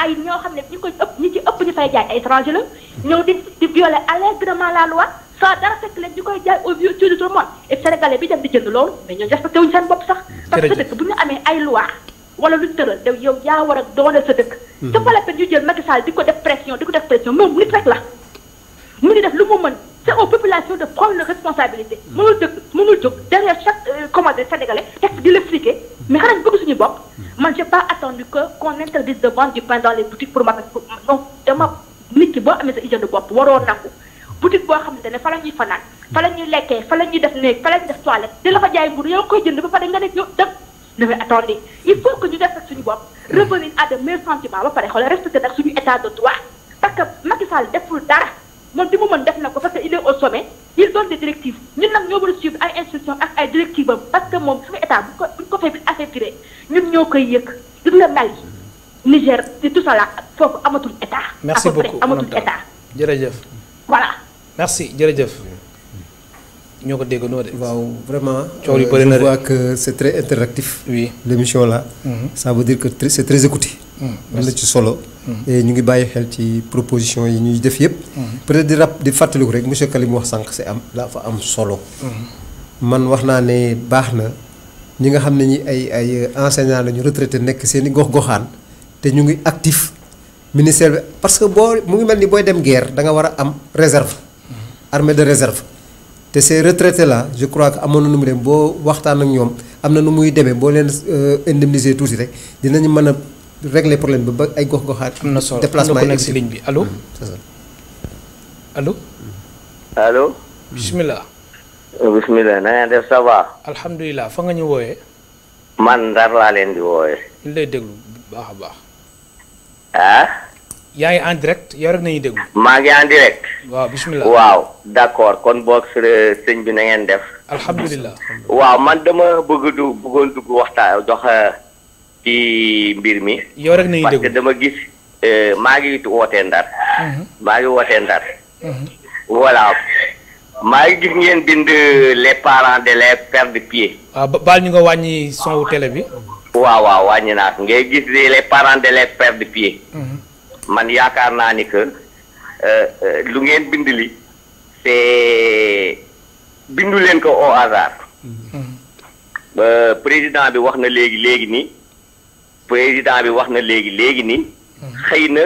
ay ñoo xam ne ñi ci ëpp ñu fay jaay ay étranger la ñëw di violer allègrement la loi sans dara fekk leen ñu koy jaay au vu de tout le monde et sénégalais bi dem di jënd loolu mais ñoo respecté wuñu seen bopp sax parce que dëkk bu ñu amee ay loi wala luñ tëral de yow yaa war a dooleel sa dëkk c'est pas la peine ñu jël Macky Sall di ko def pression moom nit rek la mu ngi def lu mu mën c'est aux populations de prendre leur responsabilité mënul jóg derrière chaque commande sénégalais teg di l'expliquer mais xanaa ñu bëgg suñu bopp man j'ai pas attendu qu'on interdise de vendre du pain dans les boutiques pour donc dama nit ki boo amee sa hygiène de bopp waroo nangu boutique boo xamante ne fa la ñuy fanaan fa la ñuy lekkee fa la ñuy def néeg fa la ñuy def toilette di la fa jaay mburu yow koy jënd ba pare nga ne yow dem mais attendez il faut que ñu def ak suñu bopp revenir à de meilleurs sentiments ba pare xoolal respecter nag suñu état de droit parce que Macky Sall deful dara moom di mu mën def na ko parce que il est au sommet il donne des directives ñun nag ñoo war a suivre ay instructions ak ay directives am parce que moom suñu état buñ ko fay affaiblir ñun ñoo koy yëg gis nga Mali Niger et tout ça là foofu amatul état. merci beaucoup amatul état. jërëjëf. voilà. merci jërëjëf. ñoo ko déggandoo de. waaw vraiment. coow yu bëri na je vois que c'est très interactif. oui l'émission là. ça veut dire que c'est très écouté. am na ci solo. et ñu ngi bàyyi xel ci proposition yi ñuy def yëpp. peut-être di fàttaliku rek monsieur Kalim wax sànq dafa am solo. man wax naa ne baax na ñi nga xam ne ñi ay enseignants lañu retraité nekk seen i gox-goxaan te ñu ngi actif ministère bi parce que mu ngi mel ni booy dem guerre da nga war a am réserve. armée de réserve. te ces retraités là je crois que amoon na nu mu dem boo waxtaan ak ñoom am na nu muy demee boo leen indemniser tuuti rek dinañu mën a régler problème bi ba ay gox-goxaan. am na solo déplacement yi nekk si ligne bi allo. c'est ça. allo. allo. bisimilah. bisimilah na ngeen def ça va. alhamdulilah fa nga ñu wooyee. man Ndar laa leen di wooyee. ñu lay déglu bu baax a baax. ah. yaa ngi en direct yow rek nañuy déglu. maa ngi en direct. waaw bisimilah. waaw d'accord kon boog sëñ bi na ngeen def. alhamdulilah. waaw man dama bëggoon dugg waxtaan dox ci mbir mi. yow rek nañuy déglu parce que dama gis maa ngi wootee Ndar. maa ngi wootee Ndar. voilà maa ngi gis ngeen bind les parents d'élèves perdent pied. waaw baal ñu nga wàññi son wu télé bi. waaw wàññi naa ko ngay gis les parents d'élèves perdent pied. man yaakaar naa ni que lu ngeen bind li c'est bindu leen ko au hasard. président bi wax na léegi ni xëy na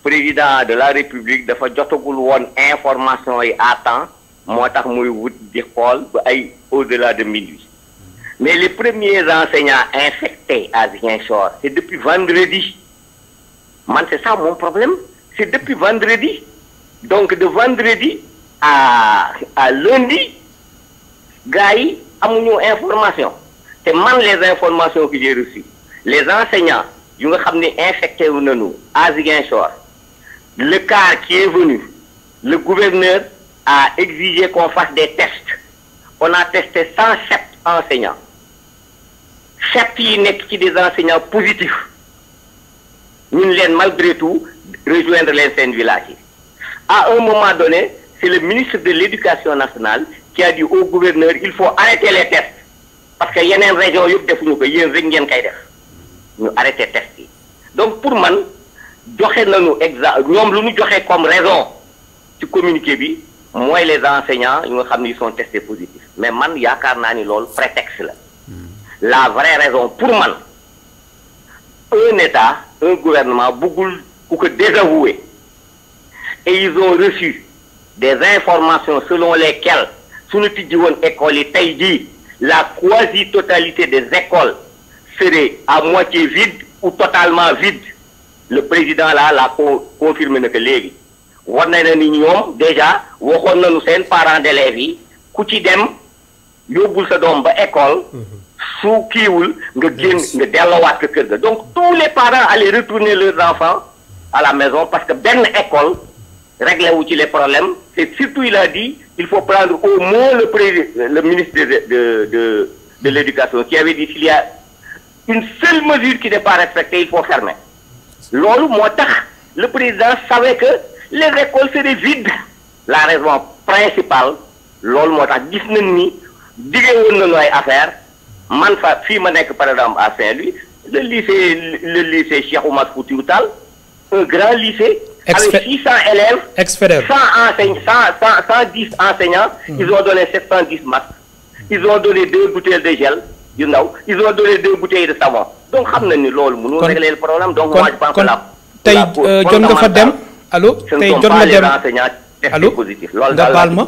président de la république dafa jotagul woon information yi à temps moo tax muy wut di xool ba ay au-delà de minuit mais les premiers enseignants infectés à Ziguinchor c'est depuis vendredi. Man, c'est ça mon problème. C'est depuis vendredi. Donc, de vendredi à lundi, gars yi amuñu information. C'est man les informations que j'ai reçues. Les enseignants, yu nga xam ne infecté wu nañu à Ziguinchor. Le cas qui est venu, le gouverneur a exigé qu'on fasse des tests. On a testé 107 enseignants certes yi nekk ci des enseignants positifs ñun leen malgré tout rejoindre leen seen village yi à un moment donné c'est le ministre de l'éducation nationale qui a dit au gouverneur il faut arrêter les tests parce que yeneen région yëpp defuñu ko yéen rek ngeen koy def ñu arrêter tests yi donc pour man joxe nañu ñoom lu ñu joxe comme raison ci communiqué bi mooy les enseignants yu nga xam ne ils sont testés positifs mais man yaakaar naa ni loolu prétexte la vraie raison pour man un État un gouvernement bëggul ku ko désavouer et ils ont reçu des informations selon lesquelles suñu tijji woon écoles yi tey jii la quasi-totalité des écoles serait à moitié vide ou totalement vide le président là l'a confirmé na que léegi war na ni ñoom déjà waxoon nañu seen parents d'élèves yi ku ci dem yóbbul sa doom ba école su kiiwul nga génn nga delloowaat ko kër ga donc tous les parents allaient retourner leurs enfants à la maison parce que benn école réglé wu ci les problèmes c'est surtout il a dit il faut prendre au moins le ministre de l'éducation qui avait dit s'il y a une seule mesure qui n'est pas respectée il faut fermer loolu moo tax le président savait que les écoles seraient vides la raison principale loolu moo tax gis nañ ni diggé woon nañu ay affaire man fa fii ma nekk par exemple à Saint-Louis le lycée Cheikh Oumar Foutiyou Tall un grand lycée avec 600 élèves 110 enseignants ils ont donné 710 masques ils ont donné 2 bouteilles de gel yu ndaw ils ont donné 2 bouteilles de savon donc xam na ni loolu mënul régler le problème donc moi je pense que la tey jot nga fa dem allo tey jot nga dem allo nga baal ma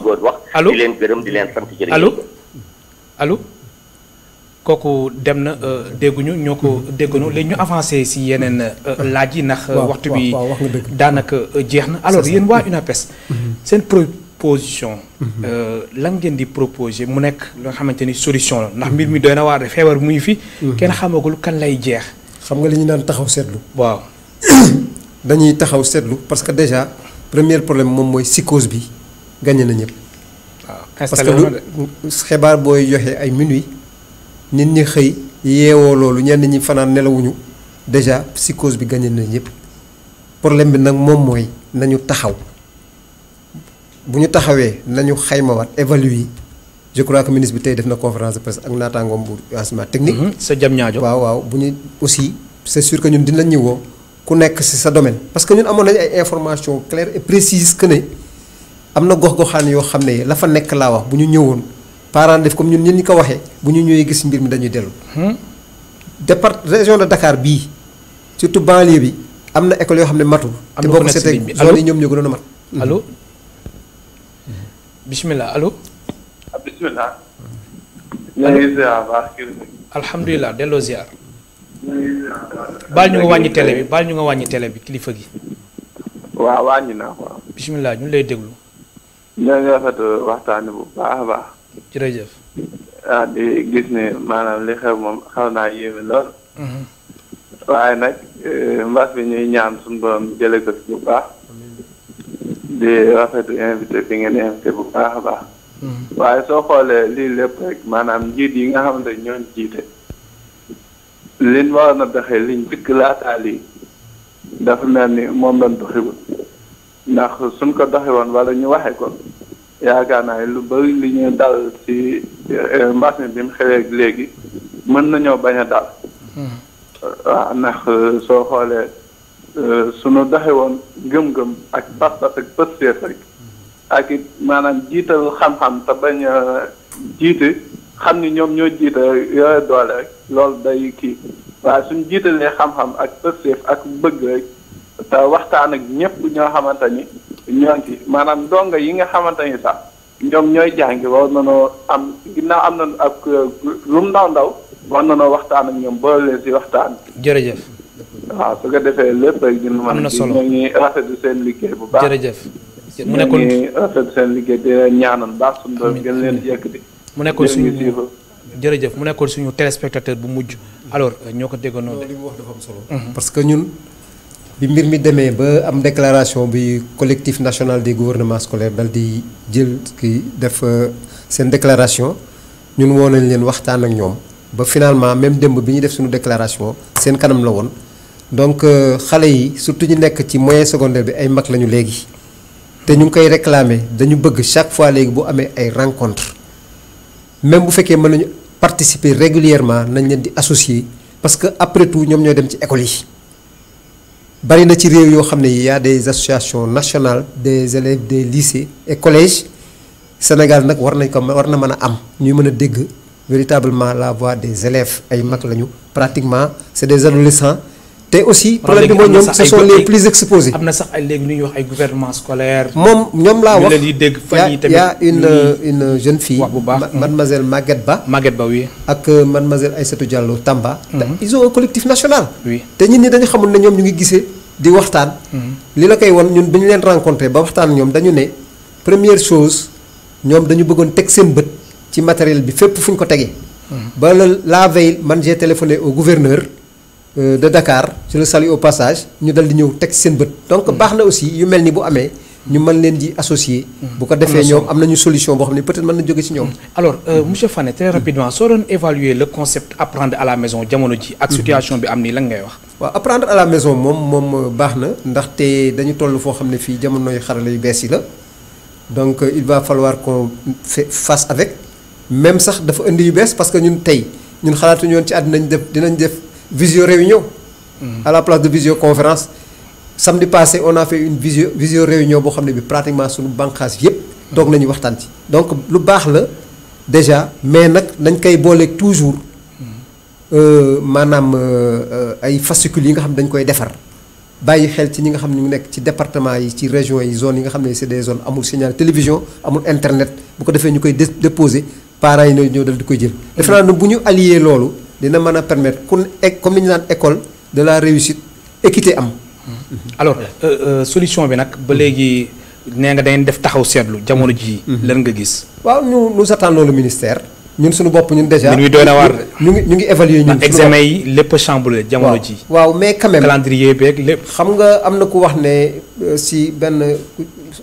allo di leen gërëm di leen sant jërëjëf allo kooku dem na dégguñu ñoo ko déggunu léegi ñu avancé si yeneen laaj yi ndax waxtu bi daanaka jeex na alors yéen waa UNAPES seen proposition lan ngeen di proposer mu nekk loo xamante ni solution la ndax mbir mi doy na waar de feebar muy fi kenn xamagul kan lay jeex xam nga li ñu naan taxaw seetlu waaw dañuy taxaw seetlu parce que déjà premier problème moom mooy psychose bi gagné na ñëpp waaw parce que lu xibaar booy joxe ay minuit nit ñi xëy yeewoo loolu ñenn ñi fanaan nelawuñu déjà psychose bi gagné na ñëpp problème bi nag moom mooy nañu taxaw bu ñu taxawee nañu xaymawaat évaluer je crois que ministre bi tey def na conférence de presse ak naataangoom bu enseignement technique. sa jam ñaajo waaw bu ñu aussi c'est sûr que ñun dinañ ñu woo ku nekk ci sa domaine parce que ñun amoon nañu ay informations claires et précises que ne am na gox-goxaan yoo xam ne la fa nekk laa wax bu ñu ñëwoon. parents def comme ñun ñi ko waxee bu ñu ñëwee gis mbir mi dañuy dellu. région de Dakar bii surtout banlieue bi am na école yoo xam ne matul. te boo ko seetee zone yi ñoom ñoo gënoon a mat. allo bisimilah allo. bisimilah. ñu ngi ziar baax kii bi. alhamdulilah delloo ziar. baal ñu nga wàññi télé bi baal ñu nga wàññi télé bi kilifa gi. waaw wàññi naa waaw. bisimilah ñu lay déglu. ñoo ngi rafetlu waxtaan bu baax a baax. jërëjëf. di gis ne maanaam li xew moom xaw naa yéeme lool. waaye nag mbas bi ñuy ñaan suñu borom jëlee ko bu baax. di rafetlu invité bi ngeen invité bu baax a baax. waaye soo xoolee lii lépp rek maanaam njiit yi nga xamante ne ñoo jiite. liñ waroon a doxee liñ dikk laataa lii dafa mel ni moom lañ doxiwul ndax suñ ko doxee woon wala ñu waxee ko. yaakaar naa lu bari li ñu dal ci mbas mi bi mu xewee léegi mën nañoo bañ a dal. waaw ndax soo xoolee sunu doxe woon gëm-gëm ak pas-pas ak pësteef rek ak it maanaam jiital xam-xam te bañ a jiite xam ni ñoom ñoo jiite yore doole rek loolu day kii waaye suñ jiitalee xam-xam ak pësteef ak bëgg rek te waxtaan ak ñëpp ñoo xamante ni ñoo ngi maanaam ndongo yi nga xamante ni sax ñoom ñooy jàngi war nañoo am ginnaaw am nañu ak lu mu ndaw war nañoo waxtaan ak ñoom boole leen si waxtaan. jërëjëf. waaw su ko defee lépp rek dina mën a. am na solo ñoo ngi rafetlu seen liggéey bu baax. jërëjëf. mu nekkoon ñoo ngi rafetlu seen liggéey di leen ñaanal baax suñu doon gën leen yëkkati. mu nekkoon suñu jërëjëf mu nekkoon suñu téléspectateur bu mujj alors ñoo ko déggoon noonu. li mu wax dafa am solo. parce que ñun. bi mbir mi demee ba am déclaration bi collectif national des gouvernements scolaires dal di jël kii def seen déclaration ñun woo nañ leen waxtaan ak ñoom ba finalement même démb bi ñu def suñu déclaration seen kanam la woon donc xale yi surtout ñu nekk ci moyen secondaire bi ay mag lañu léegi te ñu ngi koy réclamer dañu bëgg chaque fois léegi bu amee ay rencontre même bu fekkee mën nañu participer régulièrement nañ leen di associer parce que après tout ñoom ñooy dem ci école yi bari na ci réew yoo xam ne y a des associations nationales des élèves des lycées et collèges Sénégal nag war na mën a am ñuy mën a dégg véritablement la voix des élèves ay mag lañu pratiquement c'est des adolescents te aussi problème bi mooy ñoom ce sont les plus exposés. am na sax ay léegi ñuy wax ay gouvernement scolaire. moom ñoom laa wax ñu dégg fan yi tamit y a une jeune fille. wax bu baax mademoiselle Maguette Ba. Maguette Ba oui. ak mademoiselle Aïssatou Diallo Tamba. Ils ont un collectif national. oui te nit ñi dañu xamul ne ñoom ñu ngi gisee di waxtaan. li la koy won ñun bi ñu leen rencontré ba waxtaan ñoom dañu ne première chose ñoom dañu bëggoon teg seen bët ci matériel bi fépp fu ñu ko tegee. ba la veille man j'ai téléphoné au gouverneur. De Dakar je le salue au passage ñu dal di ñëw teg seen bët donc baax na aussi yu mel ni bu amee ñu mën leen di associer bu ko defee ñoom am nañu solution boo xam ne peut-être mën na jóge ci ñoom. alors monsieur Fane très rapidement soo doon évaluer le concept apprendre à la maison jamono ji ak situation bi am nii lan ngay wax. waaw apprendre à la maison moom baax na ndaxte dañu toll foo xam ne fii jamonoy xarala yu bees yi la donc il va falloir qu'on fasse avec même sax dafa indi yu bees parce que ñun tey ñun xalaatuñu woon ci àddina dinañ def. visio réunion à la place de visioconférence samedi passé on a fait une visio réunion boo xam ne bi pratiquement suñu bànqaas yépp toog nañu waxtaan ci donc lu baax la déjà mais nag nañ koy booleeg toujours maanaam ay fascicules yi nga xam ne dañ koy defar bàyyi xel ci ñi nga xam ne ñu nekk ci département yi ci régions yi zones yi nga xam ne c'est des zones amul signal télévision amul internet bu ko defee ñu koy déposer parents yi ñoo dal di koy jël defe naa ne bu ñu allier loolu dina mën a permettre comme ni ñu naan école de la réussite équité am. alors solution bi nag ba léegi nee nga dañuy def taxaw seetlu jamono jii. lan nga gis. waaw nous attendons le ministère. ñun suñu bopp ñun déjà. ñu doy na waar ñu ngi évaluer ñun. examen yi lépp chamboulé jamono ji. waaw mais quand même calendrier beeg lépp. xam nga am na ku wax ne si benn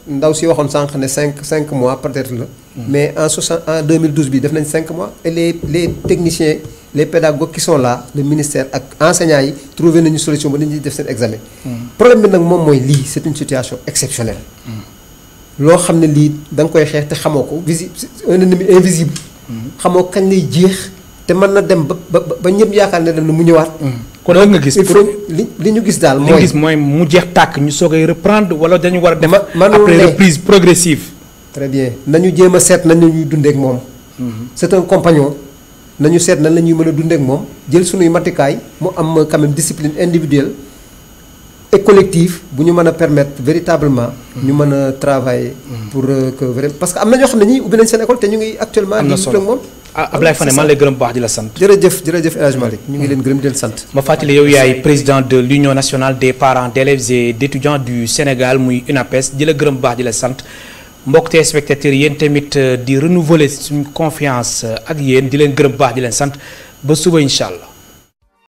ndaw si waxoon sànq ne 5 mois peut-être la. mais en 2012 bi def nañ 5 mois et les techniciens. les pédagogues qui sont là le ministère ak enseignants yi trouvé nañu solution ba nit ñi def seen examen. problème bi nag moom mooy lii c'est une situation exceptionnelle. loo xam ne lii da nga koy xeex te xamoo ko un ennemi invisible. xamoo kañ lay jeex te mën na dem ba ñëpp yaakaar ne dem na mu ñëwaat. kon lan nga gis il faut li ñu gis daal. li gis mooy mu jeex tàkk ñu soog a reprendre wala dañu war a def. après reprise progressive. très bien nañu jéem a seet nañ la ñuy dundee ak moom. c'est un compagnon. nañu seet nan la ñuy mën a dundee ak moom jël suñuy matukaay mu am quand même discipline individuelle et collective bu ñu mën a permettre véritablement ñu mën a travailler pour que vraiment parce que am na ñoo xam ne ñii ubbi nañ seen école te ñu ngi actuellement am na solo moom Ablaye Fane maa lay gërëm bu baax di la sant. jërëjëf El Hadj Malick ñu ngi leen gërëm di leen sant. ma fàttali yow yaay président de l'Union nationale des parents d'élèves et d'étudiants du Sénégal muy UNAPES di la gërëm bu baax di la sant. mbokk téléspectateurs yéen tamit di renouveler suñu confiance ak yéen di leen gërëm baax di leen sant ba suba incha allah.